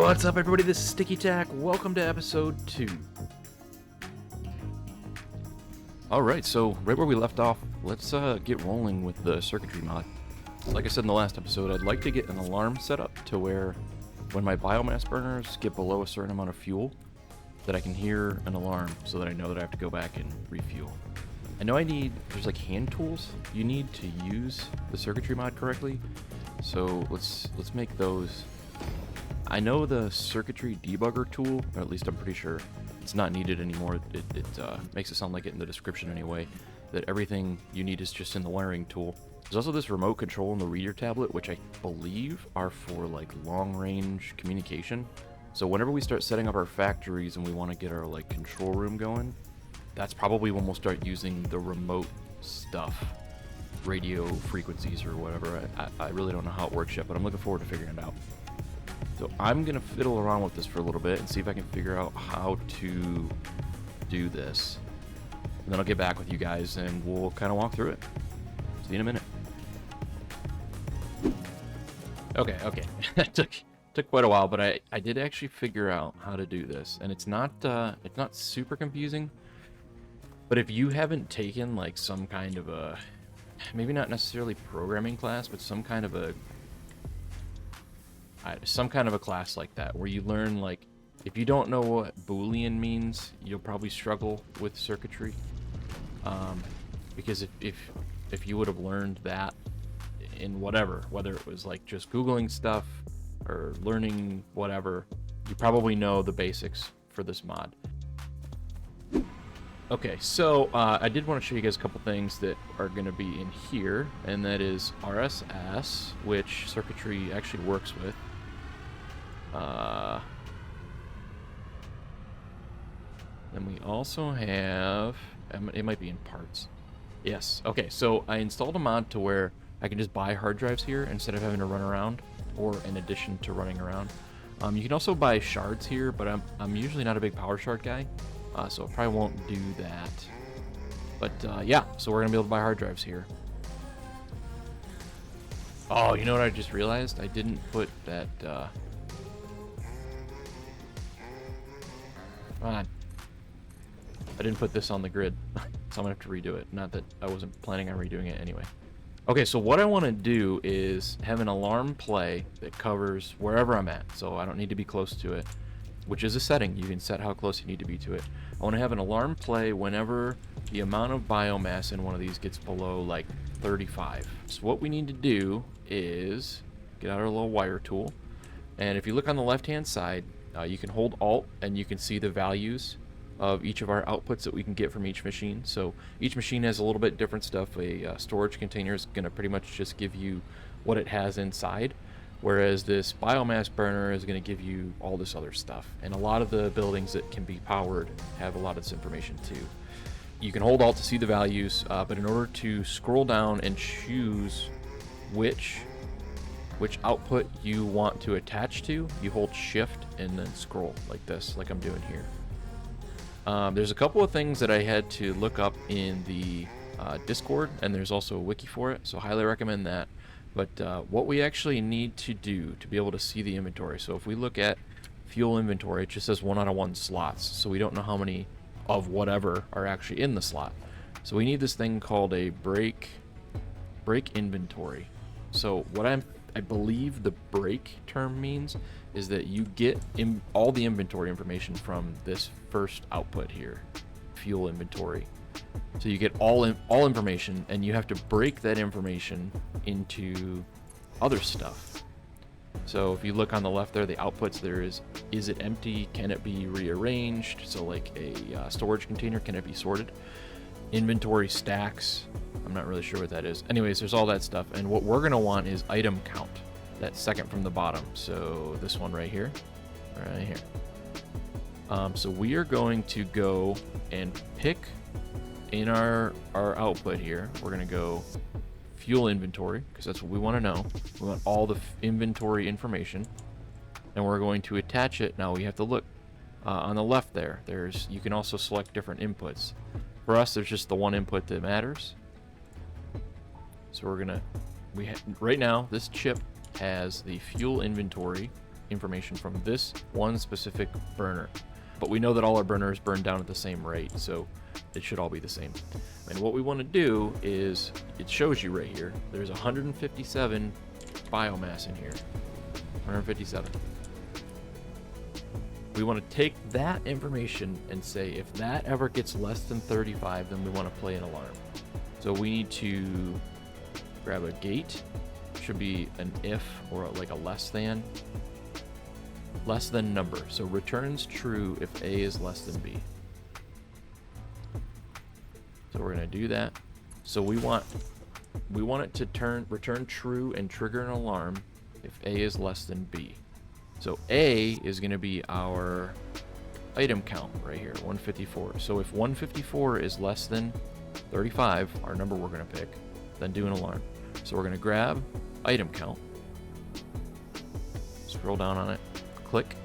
What's up, everybody? This is Sticky Tack. Welcome to episode 2. Alright, so right where we left off, let's get rolling with the circuitry mod. Like I said in the last episode, I'd like to get an alarm set up to where when my biomass burners get below a certain amount of fuel, that I can hear an alarm so that I know that I have to go back and refuel. I know there's like hand tools you need to use the circuitry mod correctly, so let's make those. I know the circuitry debugger tool, or at least I'm pretty sure it's not needed anymore. It makes it sound like it in the description anyway, that everything you need is just in the wiring tool. There's also this remote control in the reader tablet, which I believe are for like long range communication. So whenever we start setting up our factories and we want to get our like control room going, that's probably when we'll start using the remote stuff, radio frequencies or whatever. I really don't know how it works yet, but I'm looking forward to figuring it out. So I'm going to fiddle around with this for a little bit and see if I can figure out how to do this. And then I'll get back with you guys and we'll kind of walk through it. See you in a minute. Okay. That took quite a while, but I did actually figure out how to do this. And it's not super confusing. But if you haven't taken like some kind of a, maybe not necessarily programming class, but some kind of a class like that where you learn, like, if you don't know what Boolean means, you'll probably struggle with circuitry, because if you would have learned that in whether it was like just Googling stuff or learning whatever, you probably know the basics for this mod. Okay, so I did want to show you guys a couple things that are going to be in here, and that is RSS, which circuitry actually works with. Then we also have, it might be in parts. Yes, okay, so I installed a mod to where I can just buy hard drives here instead of having to run around, or in addition to running around. You can also buy shards here, but I'm usually not a big power shard guy, so I probably won't do that. But yeah, so we're gonna be able to buy hard drives here. Oh, you know what I just realized? I didn't put that, come on. I didn't put this on the grid, so I'm gonna have to redo it. Not that I wasn't planning on redoing it anyway. Okay, so what I want to do is have an alarm play that covers wherever I'm at, so I don't need to be close to it, which is a setting. You can set how close you need to be to it. I want to have an alarm play whenever the amount of biomass in one of these gets below like 35. So what we need to do is get out our little wire tool, and if you look on the left hand side, you can hold Alt and you can see the values of each of our outputs that we can get from each machine. So each machine has a little bit different stuff. A storage container is going to pretty much just give you what it has inside, whereas this biomass burner is going to give you all this other stuff. And a lot of the buildings that can be powered have a lot of this information too. You can hold Alt to see the values, but in order to scroll down and choose which output you want to attach to, you hold Shift and then scroll like this, like I'm doing here. There's a couple of things that I had to look up in the Discord, and there's also a wiki for it, so highly recommend that. But what we actually need to do to be able to see the inventory, so if we look at fuel inventory, it just says 1 out of 1 slots, so we don't know how many of whatever are actually in the slot. So we need this thing called a break inventory. So what I believe the break term means is that you get all the inventory information from this first output here, fuel inventory. So you get all information, and you have to break that information into other stuff. So if you look on the left there, the outputs, there is it empty? Can it be rearranged? So like a storage container, can it be sorted? Inventory stacks, I'm not really sure what that is. Anyways, there's all that stuff, and what we're gonna want is item count, that second from the bottom. So this one right here. So we are going to go and pick in our output here. We're gonna go fuel inventory, because that's what we want to know. We want all the inventory information, and we're going to attach it. Now we have to look on the left there. You can also select different inputs. For us, there's just the one input that matters. So we're gonna, right now, this chip has the fuel inventory information from this one specific burner. But we know that all our burners burn down at the same rate, so it should all be the same. And what we want to do is, it shows you right here, there's 157 biomass in here. 157. We want to take that information and say if that ever gets less than 35, then we want to play an alarm. So we need to grab a gate. Should be an if or like a less than number. So returns true if A is less than B. So we're going to do that. So we want it to return true and trigger an alarm if A is less than B. So A is going to be our item count right here, 154. So if 154 is less than 35, our number we're going to pick, then do an alarm. So we're going to grab item count, scroll down on it, click,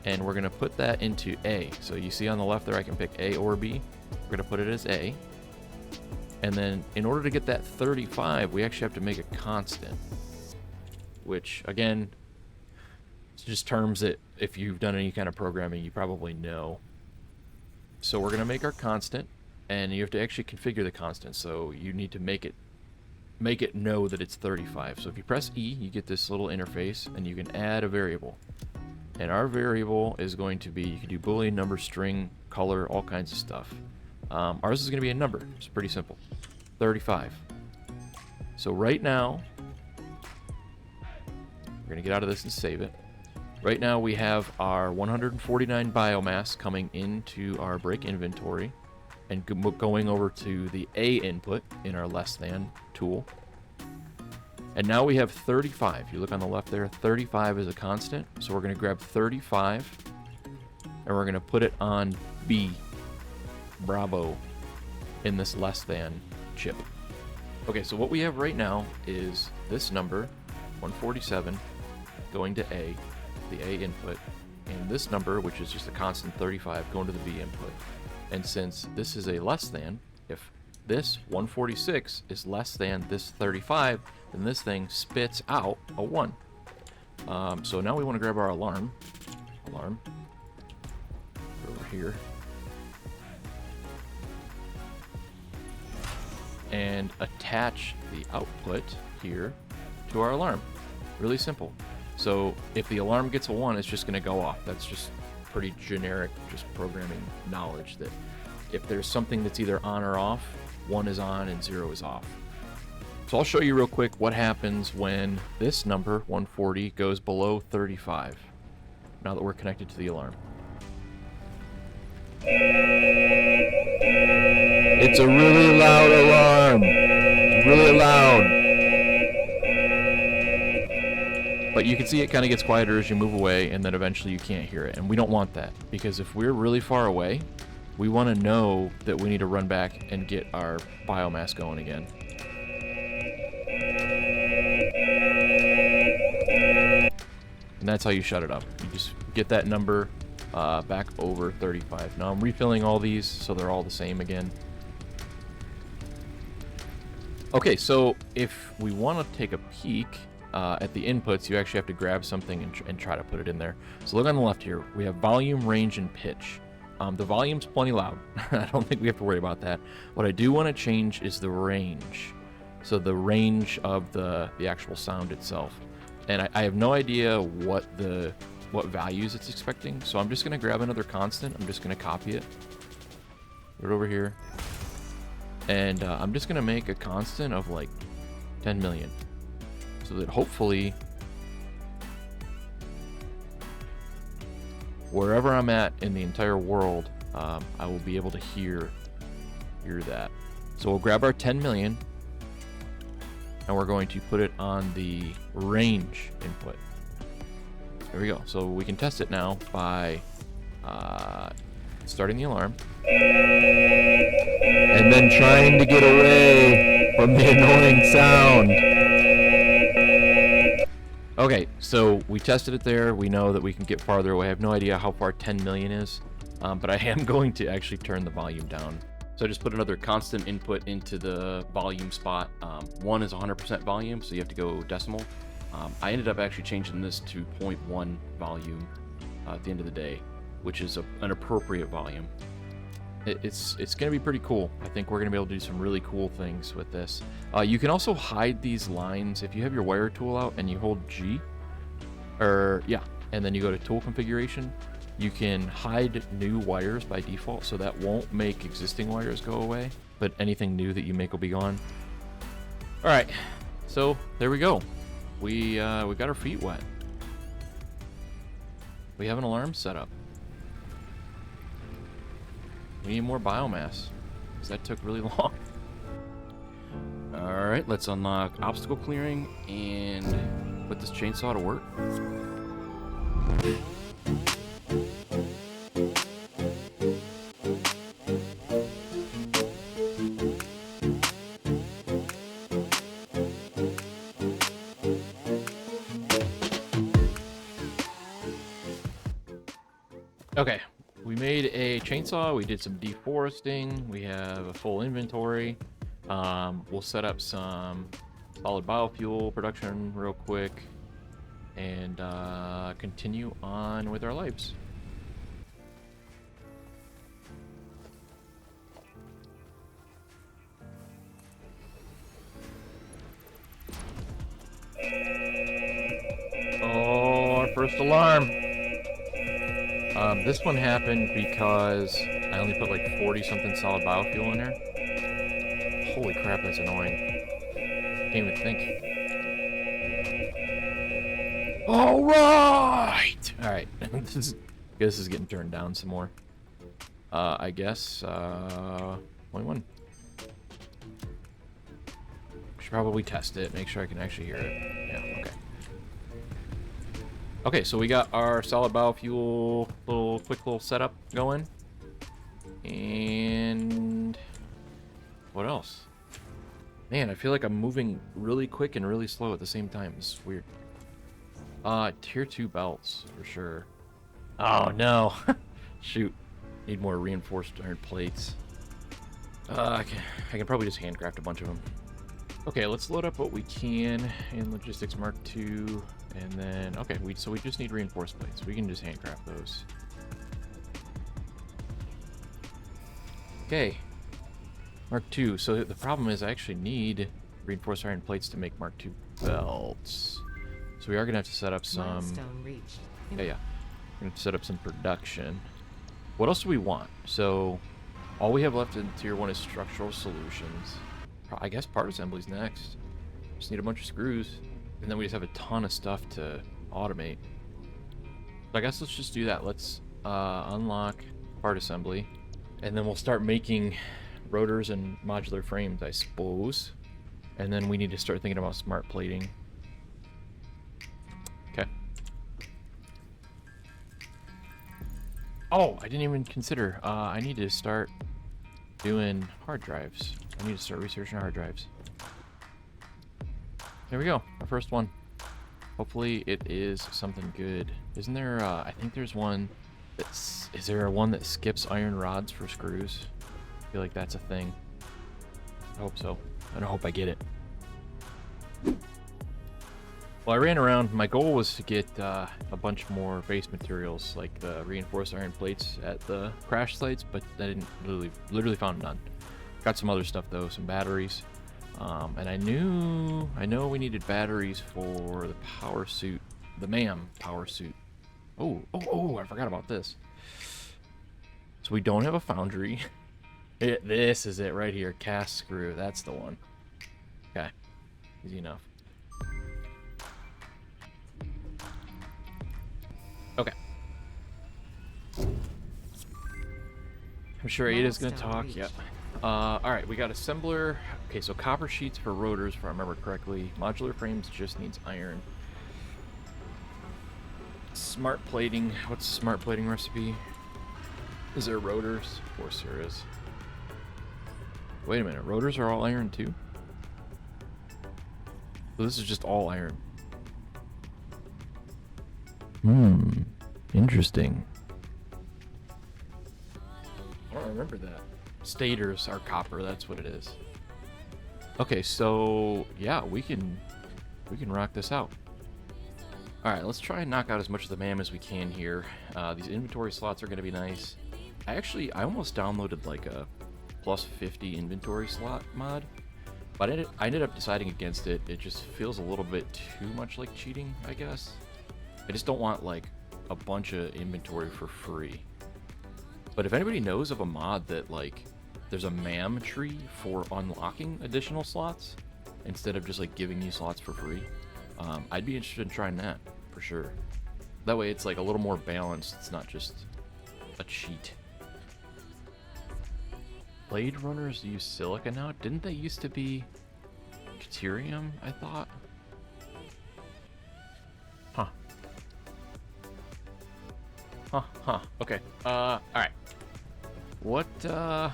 and we're going to put that into A. So you see on the left there I can pick A or B. We're going to put it as A. And then in order to get that 35, we actually have to make a constant, which again, it's just terms that if you've done any kind of programming, you probably know. So we're going to make our constant, and you have to actually configure the constant. So you need to make it know that it's 35. So if you press E, you get this little interface, and you can add a variable. And our variable is going to be, you can do Boolean, number, string, color, all kinds of stuff. Ours is going to be a number. It's pretty simple. 35. So right now, we're going to get out of this and save it. Right now we have our 149 biomass coming into our break inventory and going over to the A input in our less than tool. And now we have 35. You look on the left there, 35 is a constant. So we're going to grab 35 and we're going to put it on B, Bravo, in this less than chip. Okay, so what we have right now is this number, 147, going to A, the A input, and this number, which is just a constant 35, going to the B input. And since this is a less than, if this 146 is less than this 35, then this thing spits out a 1. So now we want to grab our alarm. Over here. And attach the output here to our alarm. Really simple. So if the alarm gets a 1, it's just going to go off. That's just pretty generic, just programming knowledge that if there's something that's either on or off, 1 is on and 0 is off. So I'll show you real quick what happens when this number, 140, goes below 35, now that we're connected to the alarm. It's a really loud alarm. It's really loud. But you can see it kind of gets quieter as you move away, and then eventually you can't hear it. And we don't want that, because if we're really far away, we want to know that we need to run back and get our biomass going again. And that's how you shut it up. You just get that number back over 35. Now I'm refilling all these so they're all the same again. Okay, so if we want to take a peek at the inputs, you actually have to grab something and try to put it in there. So look on the left here. We have volume, range, and pitch. The volume's plenty loud. I don't think we have to worry about that. What I do want to change is the range. So the range of the actual sound itself. And I have no idea what values it's expecting. So I'm just going to grab another constant. I'm just going to copy it. Put it over here. And I'm just going to make a constant of like 10 million. So that hopefully, wherever I'm at in the entire world, I will be able to hear that. So we'll grab our 10 million, and we're going to put it on the range input. There we go. So we can test it now by starting the alarm, and then trying to get away from the annoying sound. Okay, so we tested it there. We know that we can get farther away. I have no idea how far 10 million is, but I am going to actually turn the volume down. So I just put another constant input into the volume spot. 1 is 100% volume, so you have to go decimal. I ended up actually changing this to 0.1 volume at the end of the day, which is an appropriate volume. It's going to be pretty cool. I think we're going to be able to do some really cool things with this. You can also hide these lines if you have your wire tool out and you hold G, and then you go to tool configuration. You can hide new wires by default, so that won't make existing wires go away, but anything new that you make will be gone. All right, so there we go. We got our feet wet. We have an alarm set up. We need more biomass, because that took really long. All right, let's unlock obstacle clearing and put this chainsaw to work. Okay, we made a chainsaw, we did some deforesting, we have a full inventory. We'll set up some solid biofuel production real quick and continue on with our lives. Oh, our first alarm. This one happened because I only put like 40-something solid biofuel in there. Holy crap, that's annoying. Can't even think. All right! Alright, this is getting turned down some more. I guess, 21. Should probably test it, make sure I can actually hear it. Yeah, okay. Okay, so we got our solid biofuel quick little setup going. And what else? Man, I feel like I'm moving really quick and really slow at the same time. It's weird. Tier 2 belts for sure. Oh no. Shoot. Need more reinforced iron plates. I can probably just handcraft a bunch of them. Okay, let's load up what we can in Logistics Mark II. And then, okay, so we just need reinforced plates. We can just handcraft those. Okay. Mark II. So the problem is I actually need reinforced iron plates to make Mark II belts. So we are going to have to set up some... Milestone reached. Yeah. We're going to set up some production. What else do we want? So all we have left in Tier 1 is structural solutions. I guess part assembly's next. Just need a bunch of screws. And then we just have a ton of stuff to automate. So I guess let's just do that. Let's unlock part assembly. And then we'll start making rotors and modular frames, I suppose. And then we need to start thinking about smart plating. Okay. Oh, I didn't even consider. I need to start doing hard drives. I need to start researching hard drives. There we go, our first one. Hopefully it is something good. Isn't there, I think there's one that's, is there one that skips iron rods for screws? I feel like that's a thing. I hope so. I hope I get it. Well, I ran around. My goal was to get a bunch more base materials, like the reinforced iron plates at the crash sites, but I didn't literally found none. Got some other stuff though, some batteries. And I know we needed batteries for the power suit, the MAM power suit. Oh, I forgot about this. So we don't have a foundry. This is it right here, cast screw, that's the one. Okay, easy enough. Okay. I'm sure Ada's gonna talk, yep. Alright, we got assembler. Okay, so copper sheets for rotors, if I remember correctly. Modular frames just needs iron. Smart plating. What's the smart plating recipe? Is there rotors? Of course there is. Wait a minute, rotors are all iron too? So this is just all iron. Interesting. I don't remember that. Stators are copper, that's what it is. Okay, so yeah, we can rock this out. Alright, let's try and knock out as much of the MAM as we can here. These inventory slots are going to be nice. I almost downloaded like a plus 50 inventory slot mod, but I ended up deciding against it. It just feels a little bit too much like cheating, I guess. I just don't want like a bunch of inventory for free. But if anybody knows of a mod that like there's a MAM tree for unlocking additional slots instead of just like giving you slots for free, I'd be interested in trying that for sure. That way it's like a little more balanced. It's not just a cheat. Blade runners use silica now? Didn't they used to be deuterium, I thought? Huh. Okay. Alright. What are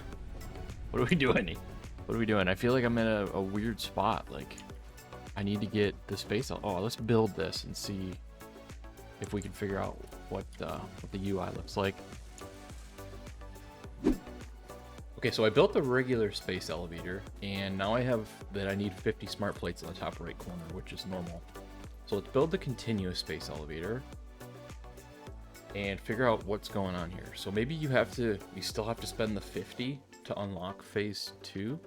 we doing? What are we doing? I feel like I'm in a weird spot. Like, I need to get the space out. Oh, let's build this and see if we can figure out what the UI looks like. Okay, so I built the regular space elevator, and now I have that I need 50 smart plates in the top right corner, which is normal. So let's build the continuous space elevator and figure out what's going on here. So maybe you still have to spend the 50 to unlock phase 2,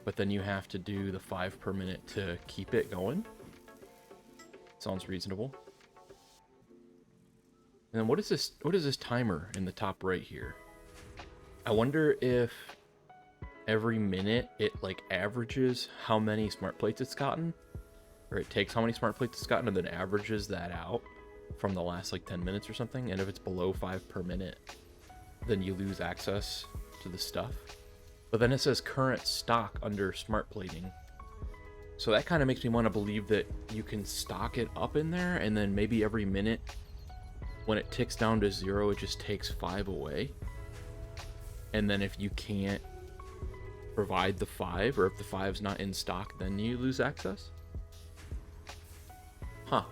but then you have to do the 5 per minute to keep it going. Sounds reasonable. And then what is this timer in the top right here? I wonder if every minute it like averages how many smart plates it's gotten, or it takes how many smart plates it's gotten and then averages that out from the last like 10 minutes or something. And if it's below 5 per minute, then you lose access to the stuff. But then it says current stock under smart plating. So that kind of makes me want to believe that you can stock it up in there, and then maybe every minute when it ticks down to 0, it just takes 5 away. And then if you can't provide the 5, or if the 5's not in stock, then you lose access? Huh.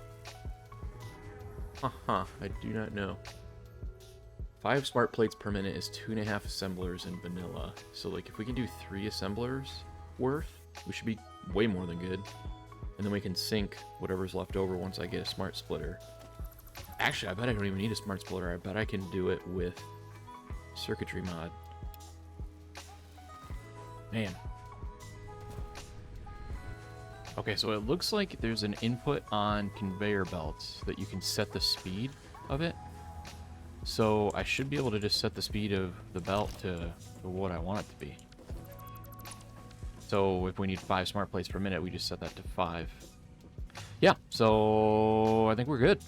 I do not know. 5 smart plates per minute is 2.5 assemblers in vanilla. So like if we can do 3 assemblers worth, we should be way more than good. And then we can sync whatever's left over once I get a smart splitter. Actually, I bet I don't even need a smart splitter. I bet I can do it with Circuitry Mod. Man. Okay, so it looks like there's an input on conveyor belts that you can set the speed of it. So I should be able to just set the speed of the belt to what I want it to be. So if we need 5 smart plates per minute, we just set that to 5. Yeah, so I think we're good.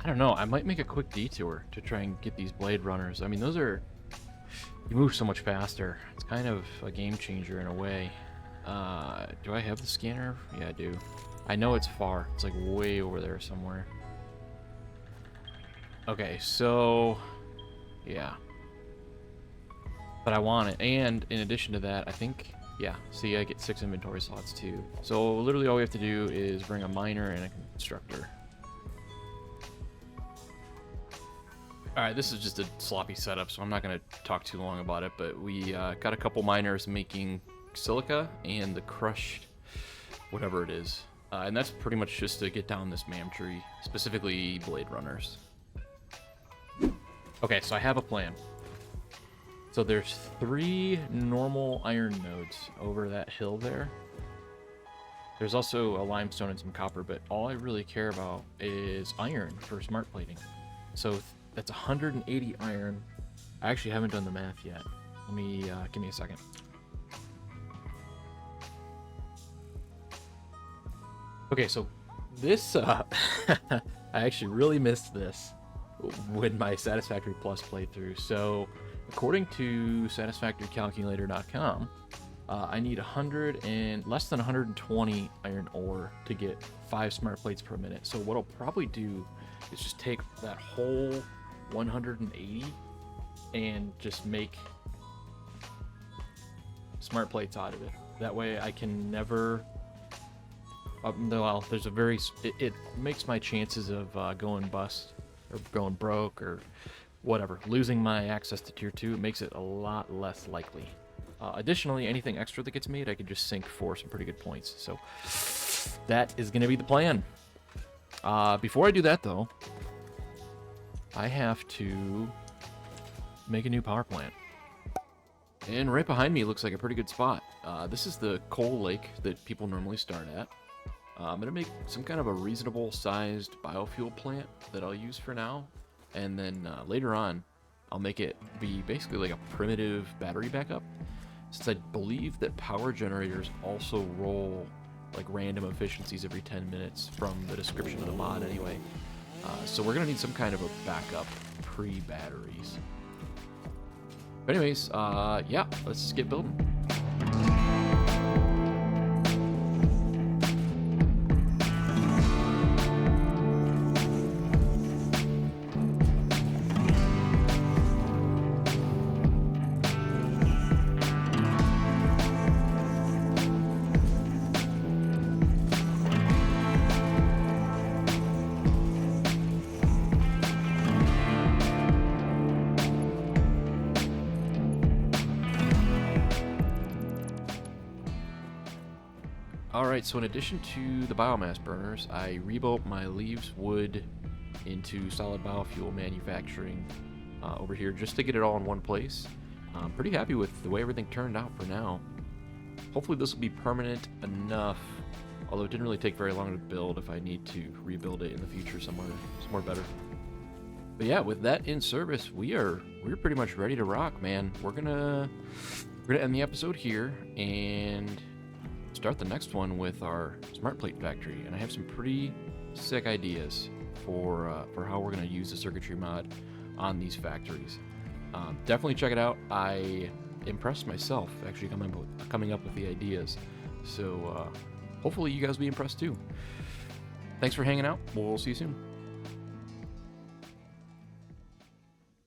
I don't know, I might make a quick detour to try and get these blade runners. I mean, you move so much faster. It's kind of a game changer in a way. Do I have the scanner? Yeah, I do. I know it's far. It's like way over there somewhere. Okay, so yeah. But I want it. And in addition to that, I think, yeah, see, I get 6 inventory slots too. So literally all we have to do is bring a miner and a constructor. Alright, this is just a sloppy setup, so I'm not going to talk too long about it, but we got a couple miners making silica and the crushed whatever it is. And that's pretty much just to get down this MAM tree, specifically blade runners. Okay, so I have a plan. So there's 3 normal iron nodes over that hill there. There's also a limestone and some copper, but all I really care about is iron for smart plating. So that's 180 iron. I actually haven't done the math yet. Let me, give me a second. Okay, so this, I actually really missed this when my Satisfactory Plus playthrough. So according to satisfactorycalculator.com, I need less than 120 iron ore to get 5 smart plates per minute. So what I'll probably do is just take that whole 180 and just make smart plates out of it. That way I can never, well, there's a very, it makes my chances of going bust or going broke or whatever, losing my access to tier 2, it makes it a lot less likely. Additionally, anything extra that gets made, I can just sync for some pretty good points. So That is going to be the plan. Before I do that, though, I have to make a new power plant. And right behind me looks like a pretty good spot. This is the coal lake that people normally start at. I'm going to make some kind of a reasonable sized biofuel plant that I'll use for now. And then later on, I'll make it be basically like a primitive battery backup. Since I believe that power generators also roll like random efficiencies every 10 minutes from the description of the mod anyway. So we're going to need some kind of a backup pre-batteries. But anyways, yeah, let's get building. Alright, so in addition to the biomass burners, I rebuilt my leaves wood into solid biofuel manufacturing over here just to get it all in one place. I'm pretty happy with the way everything turned out for now. Hopefully this will be permanent enough, although it didn't really take very long to build if I need to rebuild it in the future somewhere better. But yeah, with that in service, we're pretty much ready to rock, man. We're gonna end the episode here and start the next one with our smart plate factory, and I have some pretty sick ideas for how we're going to use the circuitry mod on these factories. Definitely check it out. I impressed myself actually coming up with the ideas, so hopefully you guys will be impressed too. Thanks for hanging out. We'll see you soon.